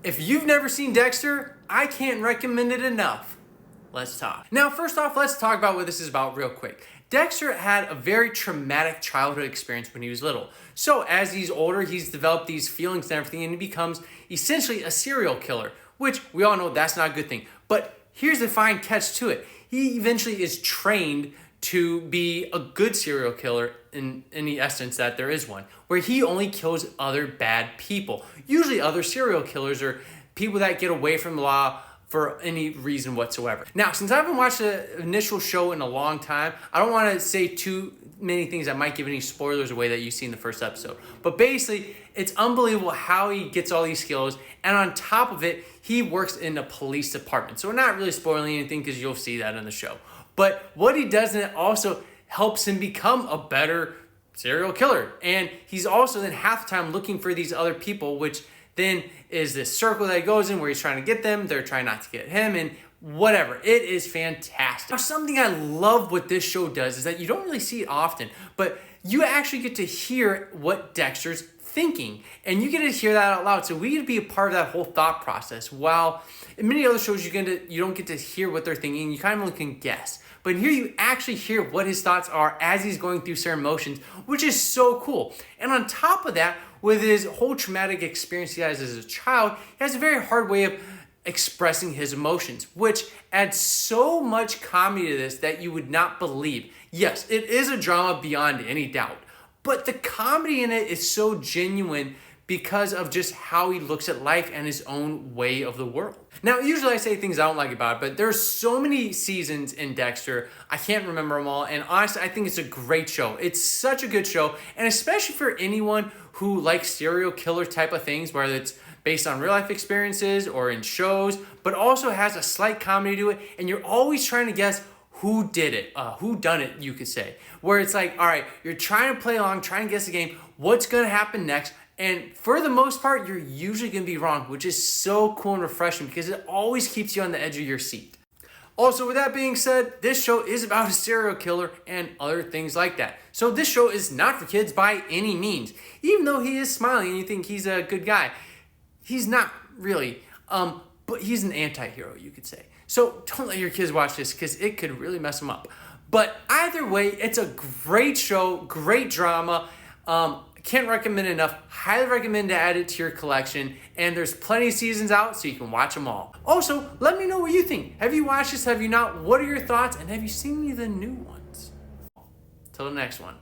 If you've never seen Dexter, I can't recommend it enough. Let's talk. Now, first off, let's talk about what this is about real quick. Dexter had a very traumatic childhood experience when he was little. So as he's older, he's developed these feelings and everything, and he becomes essentially a serial killer, which we all know that's not a good thing. But here's the fine catch to it. He eventually is trained to be a good serial killer in the essence that there is one, where he only kills other bad people. Usually other serial killers are people that get away from the law for any reason whatsoever. Now, since I haven't watched the initial show in a long time, I don't want to say too many things that might give any spoilers away that you see in the first episode. But basically, it's unbelievable how he gets all these skills, and on top of it, he works in a police department. So we're not really spoiling anything because you'll see that in the show. But what he does, and it also helps him become a better serial killer. And he's also then half the time looking for these other people, which then is this circle that he goes in where he's trying to get them, they're trying not to get him, and whatever. It is fantastic. Now, something I love what this show does is that you don't really see it often, but you actually get to hear what Dexter's thinking, and you get to hear that out loud. So we get to be a part of that whole thought process. While in many other shows, you don't get to hear what they're thinking, you kind of only can guess. But here you actually hear what his thoughts are as he's going through certain emotions, which is so cool. And on top of that, with his whole traumatic experience he has as a child, he has a very hard way of expressing his emotions, which adds so much comedy to this that you would not believe. Yes, it is a drama beyond any doubt, but the comedy in it is so genuine because of just how he looks at life and his own way of the world. Now, usually I say things I don't like about it, but there's so many seasons in Dexter, I can't remember them all, and honestly, I think it's a great show. It's such a good show, and especially for anyone who likes serial killer type of things, whether it's based on real life experiences or in shows, but also has a slight comedy to it, and you're always trying to guess who did it, who done it, you could say. Where it's like, all right, you're trying to play along, trying to guess the game, what's gonna happen next? And for the most part, you're usually gonna be wrong, which is so cool and refreshing because it always keeps you on the edge of your seat. Also, with that being said, this show is about a serial killer and other things like that. So this show is not for kids by any means. Even though he is smiling and you think he's a good guy, he's not really, but he's an anti-hero, you could say. So don't let your kids watch this because it could really mess them up. But either way, it's a great show, great drama. Can't recommend it enough. Highly recommend to add it to your collection. And there's plenty of seasons out so you can watch them all. Also, let me know what you think. Have you watched this? Have you not? What are your thoughts? And have you seen any of the new ones? Till the next one.